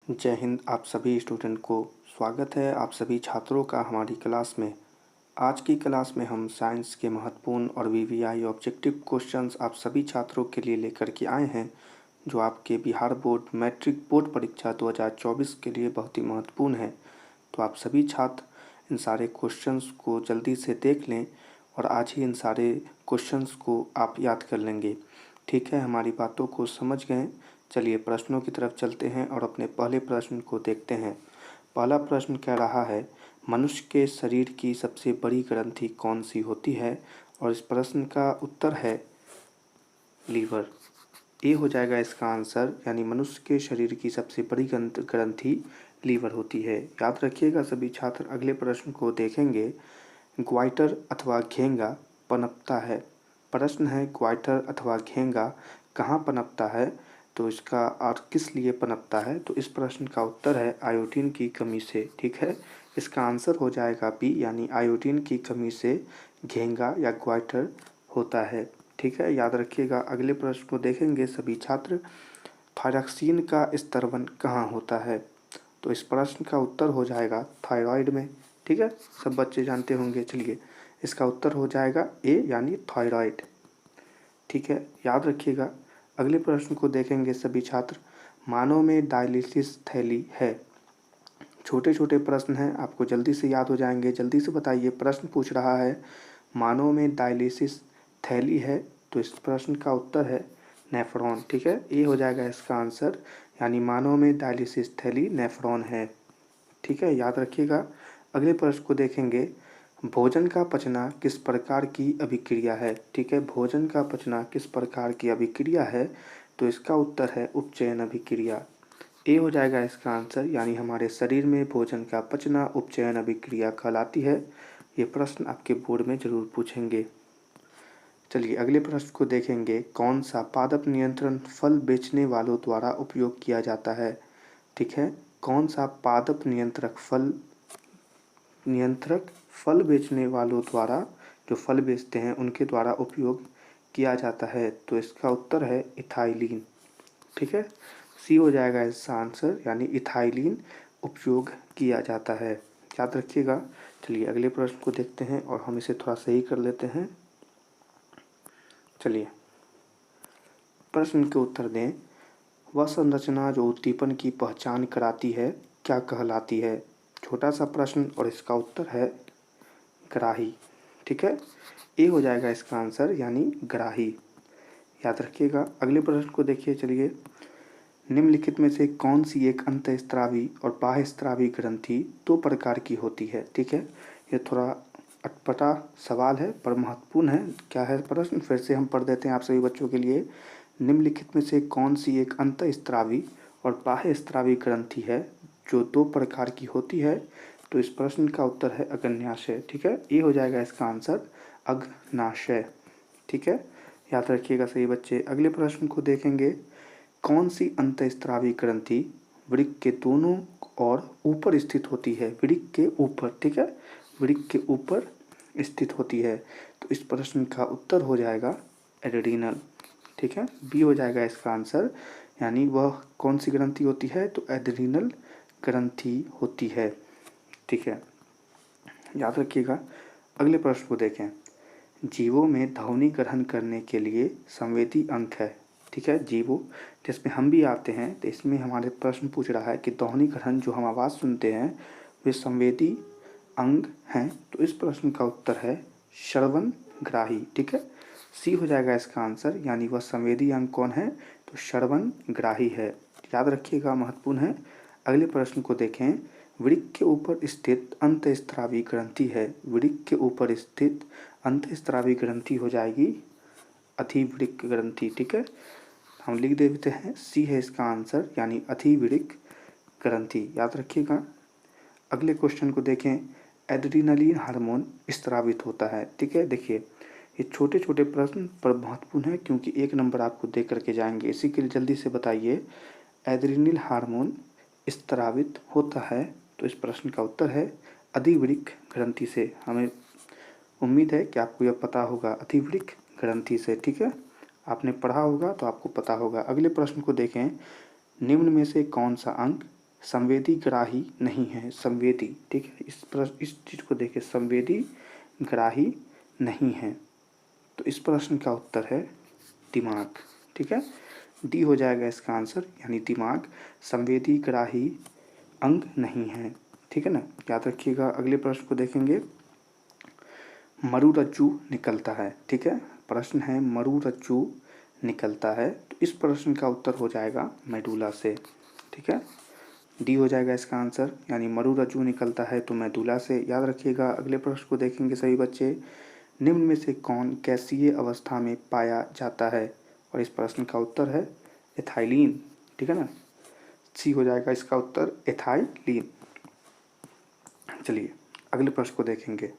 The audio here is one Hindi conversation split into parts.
जय हिंद। आप सभी स्टूडेंट को स्वागत है आप सभी छात्रों का हमारी क्लास में। आज की क्लास में हम साइंस के महत्वपूर्ण और वीवीआई ऑब्जेक्टिव क्वेश्चंस आप सभी छात्रों के लिए लेकर के आए हैं, जो आपके बिहार बोर्ड मैट्रिक बोर्ड परीक्षा 2024 के लिए बहुत ही महत्वपूर्ण है। तो आप सभी छात्र इन सारे क्वेश्चंस को जल्दी से देख लें और आज ही इन सारे क्वेश्चंस को आप याद कर लेंगे। ठीक है, हमारी बातों को समझ गए। चलिए प्रश्नों की तरफ चलते हैं और अपने पहले प्रश्न को देखते हैं। पहला प्रश्न कह रहा है, मनुष्य के शरीर की सबसे बड़ी ग्रंथि कौन सी होती है? और इस प्रश्न का उत्तर है लीवर। ए हो जाएगा इसका आंसर, यानी मनुष्य के शरीर की सबसे बड़ी ग्रंथि लीवर होती है। याद रखिएगा सभी छात्र। अगले प्रश्न को देखेंगे। ग्वाइटर अथवा घेंगा पनपता है। प्रश्न है, ग्वाइटर अथवा घेंगा कहाँ पनपता है? तो इसका और किस लिए पनपता है? तो इस प्रश्न का उत्तर है आयोडीन की कमी से। ठीक है, इसका आंसर हो जाएगा बी, यानी आयोडीन की कमी से घेंगा या ग्वाइटर होता है। ठीक है, याद रखिएगा। अगले प्रश्न को देखेंगे सभी छात्र। थायरॉक्सिन का स्तरवन कहाँ होता है? तो इस प्रश्न का उत्तर हो जाएगा थायराइड में। ठीक है, सब बच्चे जानते होंगे। चलिए, इसका उत्तर हो जाएगा ए, यानी थायराइड। ठीक है, याद रखिएगा। अगले प्रश्न को देखेंगे सभी छात्र। मानव में डायलिसिस थैली है। छोटे छोटे प्रश्न हैं, आपको जल्दी से याद हो जाएंगे। जल्दी से बताइए। प्रश्न पूछ रहा है, मानव में डायलिसिस थैली है। तो इस प्रश्न का उत्तर है नेफ्रॉन। ठीक है, ये हो जाएगा इसका आंसर, यानी मानव में डायलिसिस थैली नेफ्रॉन है। ठीक है, याद रखिएगा। अगले प्रश्न को देखेंगे। भोजन का पचना किस प्रकार की अभिक्रिया है? ठीक है, भोजन का पचना किस प्रकार की अभिक्रिया है? तो इसका उत्तर है उपचयन अभिक्रिया। ए हो जाएगा इसका आंसर, यानी हमारे शरीर में भोजन का पचना उपचयन अभिक्रिया कहलाती है। ये प्रश्न आपके बोर्ड में जरूर पूछेंगे। चलिए अगले प्रश्न को देखेंगे। कौन सा पादप नियंत्रण फल बेचने वालों द्वारा उपयोग किया जाता है? ठीक है, कौन सा पादप नियंत्रक फल बेचने वालों द्वारा, जो फल बेचते हैं उनके द्वारा उपयोग किया जाता है? तो इसका उत्तर है इथाइलिन। ठीक है, सी हो जाएगा इसका आंसर, यानी इथाइलिन उपयोग किया जाता है। याद रखिएगा। चलिए अगले प्रश्न को देखते हैं और हम इसे थोड़ा सही कर लेते हैं। चलिए प्रश्न के उत्तर दें। वह संरचना जो उद्दीपन की पहचान कराती है क्या कहलाती है? छोटा सा प्रश्न और इसका उत्तर है ग्राही। ठीक है, ए हो जाएगा इसका आंसर, यानी ग्राही। याद रखिएगा। अगले प्रश्न को देखिए। चलिए, निम्नलिखित में से कौन सी एक अंतःस्रावी और बाह्यस्रावी ग्रंथि दो प्रकार की होती है? ठीक है, ये थोड़ा अटपटा सवाल है पर महत्वपूर्ण है। क्या है प्रश्न, फिर से हम पढ़ देते हैं आप सभी बच्चों के लिए। निम्नलिखित में से कौन सी एक अंतःस्रावी और बाह्यस्रावी ग्रंथि है जो दो प्रकार की होती है? तो इस प्रश्न का उत्तर है अग्न्याशय। ठीक है, ये हो जाएगा इसका आंसर, अग्न्याशय। ठीक है, याद रखिएगा सही बच्चे। अगले प्रश्न को देखेंगे। कौन सी अंतःस्रावी ग्रंथि वृक्क के दोनों और ऊपर स्थित होती है? वृक्क के ऊपर। ठीक है, वृक्क के ऊपर स्थित होती है। तो इस प्रश्न का उत्तर हो जाएगा एड्रीनल। ठीक है, बी हो जाएगा इसका आंसर, यानी वह कौन सी ग्रंथि होती है? तो एड्रीनल ग्रंथि होती है। ठीक है, याद रखिएगा। अगले प्रश्न को देखें। जीवों में ध्वनि ग्रहण करने के लिए संवेदी अंग है। ठीक है, जीवों जिसमें हम भी आते हैं, तो इसमें हमारे प्रश्न पूछ रहा है कि ध्वनि ग्रहण जो हम आवाज़ सुनते हैं वे संवेदी अंग हैं। तो इस प्रश्न का उत्तर है श्रवण ग्राही। ठीक है, सी हो जाएगा इसका आंसर, यानी वह संवेदी अंग कौन है? तो श्रवण ग्राही है। याद रखिएगा, महत्वपूर्ण है। अगले प्रश्न को देखें। वृक्क के ऊपर स्थित अंतःस्रावी ग्रंथि है। वृक्क के ऊपर स्थित अंतःस्रावी ग्रंथि हो जाएगी अधिवृक्क ग्रंथि। ठीक है, हम लिख देते हैं सी है इसका आंसर, यानी अधिवृक्क ग्रंथि। याद रखिएगा। अगले क्वेश्चन को देखें। एड्रीनलिन हार्मोन स्रावित होता है। ठीक है, देखिए ये छोटे छोटे प्रश्न पर महत्वपूर्ण है क्योंकि एक नंबर आपको दे करके जाएंगे। इसी के लिए जल्दी से बताइए, एड्रीनल हार्मोन स्रावित होता है? तो इस प्रश्न का उत्तर है अधिवृक्क ग्रंथि से। हमें उम्मीद है कि आपको यह पता होगा, अधिवृक्क ग्रंथि से। ठीक है, आपने पढ़ा होगा तो आपको पता होगा। अगले प्रश्न को देखें। निम्न में से कौन सा अंग संवेदी ग्राही नहीं है, संवेदी, ठीक है। इस चीज़ को देखिए, संवेदी ग्राही नहीं है, तो इस प्रश्न का उत्तर है दिमाग, ठीक है। डी हो जाएगा इसका आंसर, यानी दिमाग संवेदी ग्राही अंग नहीं है, ठीक है ना। याद रखिएगा। अगले प्रश्न को देखेंगे। मरुरज्जु निकलता है, ठीक है। प्रश्न है मरुरज्जु निकलता है, तो इस प्रश्न का उत्तर हो जाएगा मेडुला से, ठीक है। डी हो जाएगा इसका आंसर, यानी मरुरज्जु निकलता है तो मेडुला से। याद रखिएगा। अगले प्रश्न को देखेंगे सभी बच्चे। निम्न में से कौन गैसीय अवस्था में पाया जाता है, और इस प्रश्न का उत्तर है एथाइलिन, ठीक है ना। सी हो जाएगा इसका उत्तर, एथाइलिन। चलिए अगले प्रश्न को देखेंगे।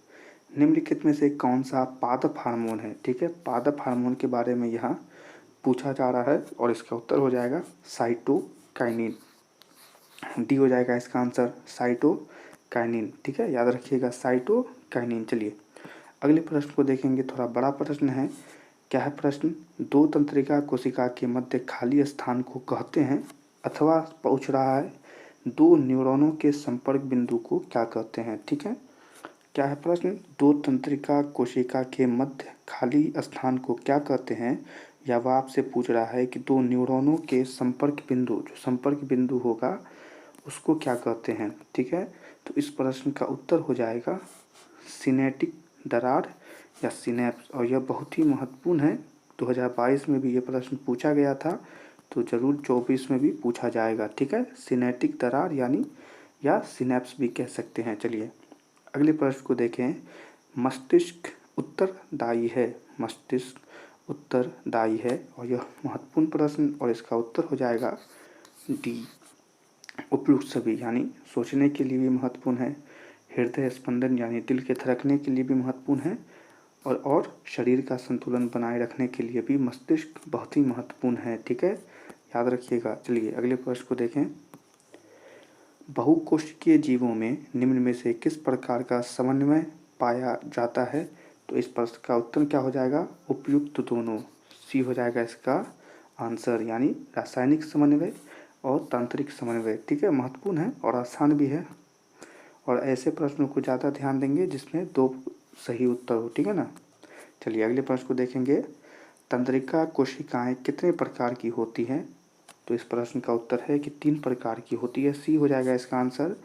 निम्नलिखित में से कौन सा पादप हार्मोन है, ठीक है। पादप हार्मोन के बारे में यहाँ पूछा जा रहा है, और इसका उत्तर हो जाएगा साइटोकाइनिन। डी हो जाएगा इसका आंसर, साइटोकाइनिन, ठीक है। याद रखिएगा, साइटोकाइनिन। चलिए अगले प्रश्न को देखेंगे। थोड़ा बड़ा प्रश्न है। क्या है प्रश्न? दो तंत्रिका कोशिका के मध्य खाली स्थान को कहते हैं, अथवा पूछ रहा है दो न्यूरॉनों के संपर्क बिंदु को क्या कहते हैं, ठीक है। क्या है प्रश्न? दो तंत्रिका कोशिका के मध्य खाली स्थान को क्या कहते हैं, या वह आपसे पूछ रहा है कि दो न्यूरॉनों के संपर्क बिंदु, जो संपर्क बिंदु होगा उसको क्या कहते हैं, ठीक है। तो इस प्रश्न का उत्तर हो जाएगा सिनेटिक दरार या सिनेप्स, और यह बहुत ही महत्वपूर्ण है। 2022 में भी ये प्रश्न पूछा गया था, तो जरूर 24 में भी पूछा जाएगा, ठीक है। सिनेटिक दरार यानी, या सिनेप्स भी कह सकते हैं। चलिए अगले प्रश्न को देखें। मस्तिष्क उत्तरदायी है, मस्तिष्क उत्तरदायी है, और यह महत्वपूर्ण प्रश्न, और इसका उत्तर हो जाएगा डी, उपयुक्त सभी, यानी सोचने के लिए भी महत्वपूर्ण है, हृदय स्पंदन यानी दिल के धड़कने के लिए भी महत्वपूर्ण है, और शरीर का संतुलन बनाए रखने के लिए भी मस्तिष्क बहुत ही महत्वपूर्ण है, ठीक है। याद रखिएगा। चलिए अगले प्रश्न को देखें। बहुकोशिकीय जीवों में निम्न में से किस प्रकार का समन्वय पाया जाता है, तो इस प्रश्न का उत्तर क्या हो जाएगा? उपयुक्त दोनों। सी हो जाएगा इसका आंसर, यानी रासायनिक समन्वय और तांत्रिक समन्वय, ठीक है। महत्वपूर्ण है और आसान भी है, और ऐसे प्रश्नों को ज़्यादा ध्यान देंगे जिसमें दो सही उत्तर हो, ठीक है ना। चलिए अगले प्रश्न को देखेंगे। तंत्रिका कोशिकाएं कितने प्रकार की होती हैं, तो इस प्रश्न का उत्तर है कि 3 प्रकार की होती है। सी हो जाएगा इसका आंसर,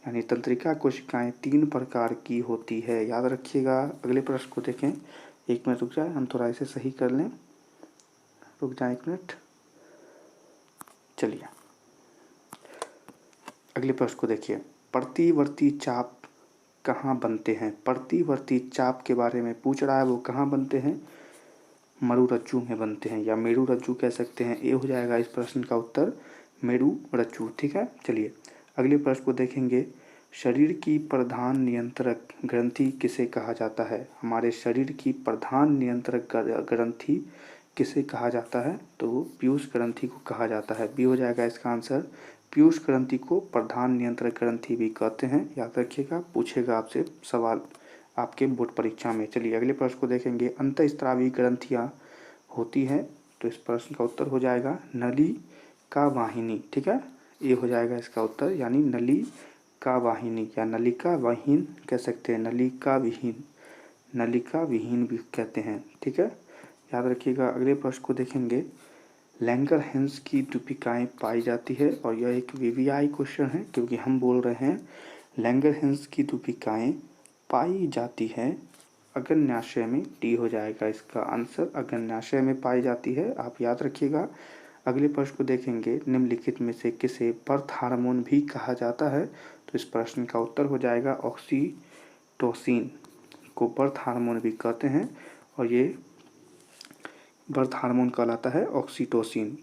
यानी तंत्रिका कोशिकाएं 3 प्रकार की होती है। याद रखिएगा। अगले प्रश्न को देखें। 1 मिनट रुक जाए, हम थोड़ा इसे सही कर लें, रुक जाए 1 मिनट। चलिए अगले प्रश्न को देखिए। प्रतिवर्ती चाप कहाँ बनते हैं? प्रतिवर्ती चाप के बारे में पूछ रहा है, वो कहाँ बनते हैं? मरुरज्जु में बनते हैं, या मेरुरज्जु कह सकते हैं। ए हो जाएगा इस प्रश्न का उत्तर, मेरुरज्जु, ठीक है। चलिए अगले प्रश्न को देखेंगे। शरीर की प्रधान नियंत्रक ग्रंथि किसे कहा जाता है? हमारे शरीर की प्रधान नियंत्रक ग्रंथि किसे कहा जाता है? तो वो पीयूष ग्रंथि को कहा जाता है। बी हो जाएगा इसका आंसर, पीयूष ग्रंथि को प्रधान नियंत्रक ग्रंथि भी कहते हैं। याद रखिएगा, पूछेगा आपसे सवाल आपके बोर्ड परीक्षा में। चलिए अगले प्रश्न को देखेंगे। अंतःस्रावी ग्रंथियाँ होती हैं, तो इस प्रश्न का उत्तर हो जाएगा नलिका वाहिनी, ठीक है। ये हो जाएगा इसका उत्तर, यानी नलिका वाहिनी, या नलिका वाहिन कह सकते हैं, नलिका विहीन, नलिका विहीन भी कहते हैं, ठीक है। याद रखिएगा। अगले प्रश्न को देखेंगे। लैंगरहैंस की दीपिकाएँ पाई जाती है, और यह एक वीवीआई क्वेश्चन है, क्योंकि हम बोल रहे हैं लैंगरहैंस की दीपिकाएँ पाई जाती है अग्न्याशय में। डी हो जाएगा इसका आंसर, अग्न्याशय में पाई जाती है, आप याद रखिएगा। अगले प्रश्न को देखेंगे। निम्नलिखित में से किसे बर्थ हार्मोन भी कहा जाता है, तो इस प्रश्न का उत्तर हो जाएगा ऑक्सीटोसिन को बर्थ हार्मोन भी कहते हैं, और ये बर्थ हार्मोन कहलाता है ऑक्सीटोसिन।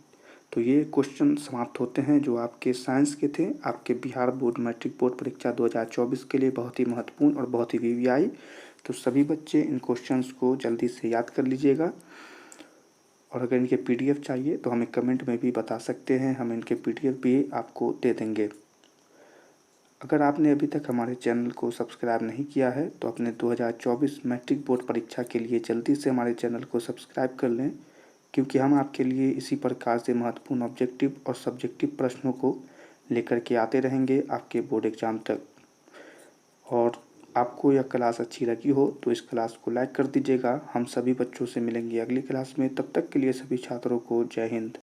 तो ये क्वेश्चन समाप्त होते हैं जो आपके साइंस के थे, आपके बिहार बोर्ड मैट्रिक बोर्ड परीक्षा 2024 के लिए बहुत ही महत्वपूर्ण और बहुत ही वीवीआई। तो सभी बच्चे इन क्वेश्चंस को जल्दी से याद कर लीजिएगा, और अगर इनके पीडीएफ चाहिए तो हमें कमेंट में भी बता सकते हैं, हम इनके पीडीएफ भी आपको दे देंगे। अगर आपने अभी तक हमारे चैनल को सब्सक्राइब नहीं किया है तो अपने 2024 मैट्रिक बोर्ड परीक्षा के लिए जल्दी से हमारे चैनल को सब्सक्राइब कर लें, क्योंकि हम आपके लिए इसी प्रकार से महत्वपूर्ण ऑब्जेक्टिव और सब्जेक्टिव प्रश्नों को लेकर के आते रहेंगे आपके बोर्ड एग्ज़ाम तक। और आपको यह क्लास अच्छी लगी हो तो इस क्लास को लाइक कर दीजिएगा। हम सभी बच्चों से मिलेंगे अगली क्लास में, तब तक के लिए सभी छात्रों को जय हिंद।